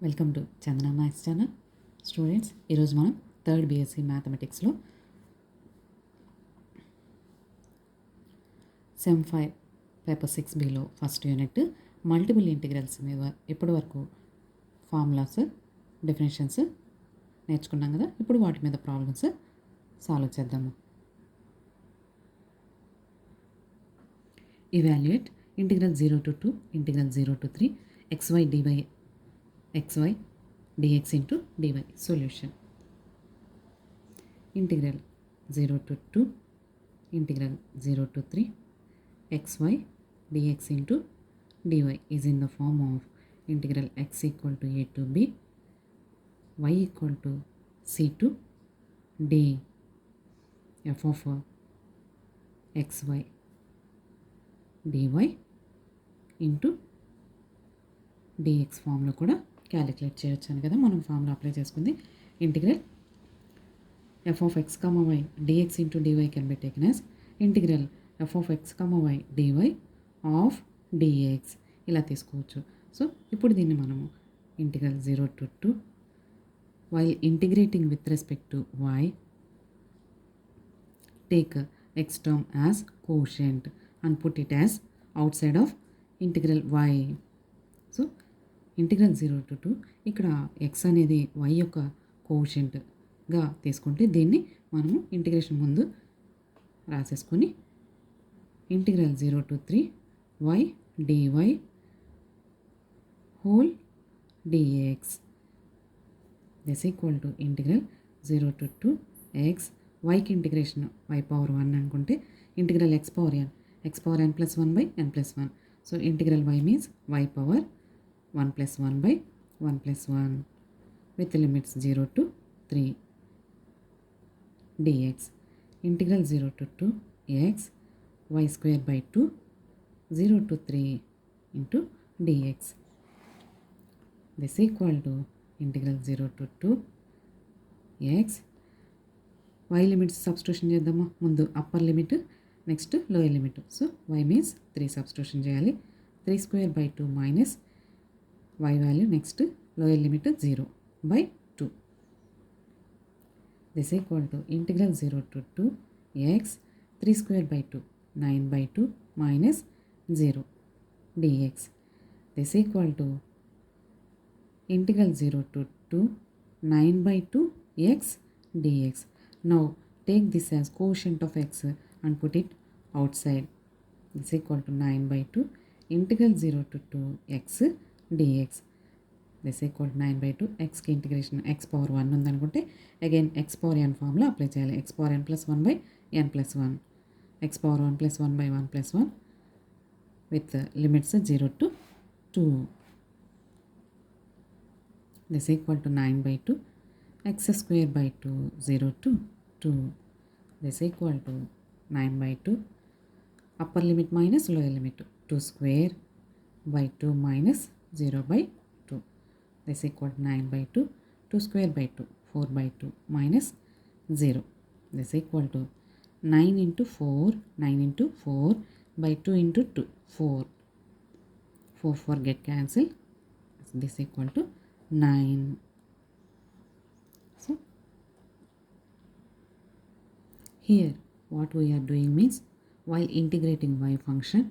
Welcome to Chandana maths channel. Students, ఈరోజు మనం third BSc మ్యాథమెటిక్స్లో సెమ్ 5 పేపర్ 6Bలో ఫస్ట్ యూనిట్ మల్టిపుల్ ఇంటిగ్రల్స్ మీద ఇప్పటి వరకు ఫార్ములాస్, డెఫినేషన్స్ నేర్చుకున్నాం కదా. ఇప్పుడు వాటి మీద ప్రాబ్లమ్స్ సాల్వ్ చేద్దాము. Evaluate integral 0 to 2 integral 0 to 3 xy dx into dy. Solution. Integral 0 to 2 integral 0 to 3 xy dx into dy is in the form of integral x equal to a to b, y equal to c to d f of xy dy into dx ఫామ్లో కూడా calculate చేయొచ్చాను కదా. మనం formula apply చేసుకుంది. Integral f of x comma y dx into dy can be taken as integral f of x comma y dy of dx ఇలా తీసుకోవచ్చు. So ఇప్పుడు దీన్ని మనము integral 0 to 2 while integrating with respect to y take x term as quotient and put it as outside of integral y. So integral 0 to 2 ఇక్కడ X అనేది why యొక్క కోషెంట్గా తీసుకుంటే దీన్ని మనము ఇంటిగ్రేషన్ ముందు రాసేసుకొని integral 0 to 3 y dy whole dx this equal to integral 0 to 2 x వైకి integration y power 1 అనుకుంటే integral x power n plus 1 by n plus 1. So integral y means y power 1 plus 1 by 1 plus 1 with limits 0 to 3 dx. Integral 0 to 2 x y square by 2 0 to 3 into dx. This equal to integral 0 to 2 x y limits substitution చేద్దామా. ముందు upper limit next lower limit. So y means 3 substitution చేయాలి. 3 square by 2 minus y value next lower limit 0 by 2. This equal to integral 0 to 2 x 3 square by 2 9 by 2 minus 0 dx. This equal to integral 0 to 2 9 by 2 x dx. Now take this as quotient of x and put it outside. This equal to 9 by 2 integral 0 to 2 x dx. This equal to 9 by 2 x కి integration x power 1 ఉందనుకుంటే again x power n ఫామ్లో apply చేయాలి. x power n plus 1 by n plus 1 x power 1 plus 1 by 1 plus 1 with limits 0 to 2. This equal to 9 by 2 x square by 2 0 to 2. This equal to 9 by 2 upper limit minus lower limit 2 square by 2 minus 0 by 2. This equal to 9 by 2 2 square by 2 4 by 2 minus 0. This equal to 9 into 4 by 2 into 2 4 get cancelled. This equal to 9. So here what we are doing means while integrating y function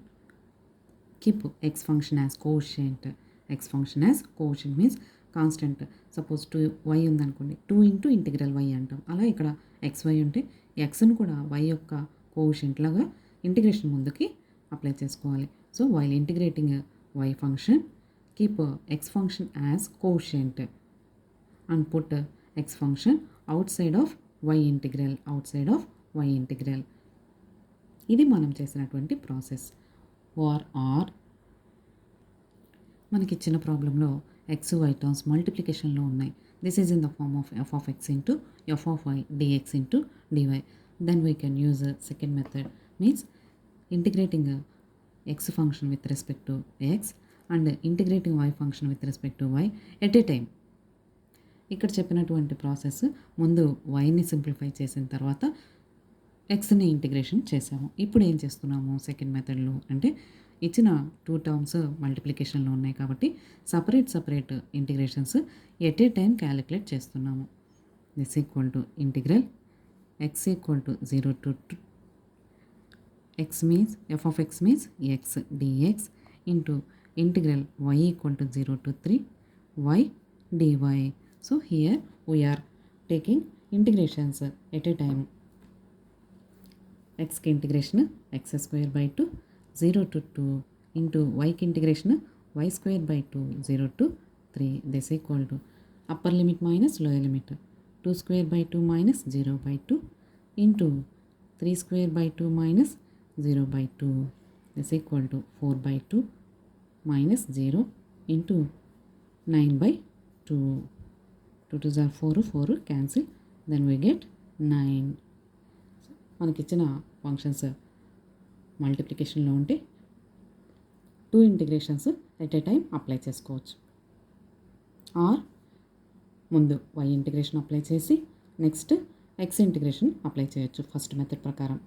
keep x function as quotient. X function as quotient means constant. Suppose 2y ఉందనుకోండి 2 into integral y అంటాం. అలా ఇక్కడ xy ఉంటే xను కూడా y యొక్క quotient లాగా integration ముందుకి apply చేసుకోవాలి. So while integrating y function keep x function as quotient and put x function outside of y integral. ఇది మనం చేసినటువంటి ప్రాసెస్. ఆర్ మనకి ఇచ్చిన ప్రాబ్లంలో ఎక్స్ వై టర్మ్స్ మల్టిప్లికేషన్లో ఉన్నాయి. This is in the form of f of x into f of y dx into dy. Then we can use second method means integrating x function with respect to x and integrating y function with respect to y at a time. ఇక్కడ చెప్పినటువంటి process ముందు వైని simplify చేసిన తర్వాత ఎక్స్ని integration చేసాము. ఇప్పుడు ఏం చేస్తున్నాము second మెథడ్లో అంటే ఇచ్చిన 2 టర్మ్స్ మల్టిప్లికేషన్లో ఉన్నాయి కాబట్టి separate integrations at a time calculate చేస్తున్నాము. This equal to integral x equal to 0 to x means f of x means x dx into integral y equal to 0 to 3 y dy. So here we are taking integrations at a time. x की integration x square by 2 0 to 2 into y की integration y square by 2 0 to 3. This equal to upper limit minus lower limit 2 square by 2 minus 0 by 2 into 3 square by 2 minus 0 by 2 is equal to 4 by 2 minus 0 into 9 by 2. 2 to 4 4 cancel, then we get 9. మనకి ఇచ్చిన functions మల్టిప్లికేషన్లో ఉంటే 2 integrations at a time apply చేసుకోవచ్చు. Are ముందు y integration apply చేసి next x integration apply చేయొచ్చు first method ప్రకారం.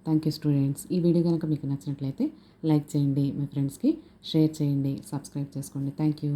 Thank you students. ఈ video కనుక మీకు నచ్చినట్లయితే లైక్ చేయండి, మీ ఫ్రెండ్స్కి షేర్ చేయండి, సబ్స్క్రైబ్ చేసుకోండి. Thank you.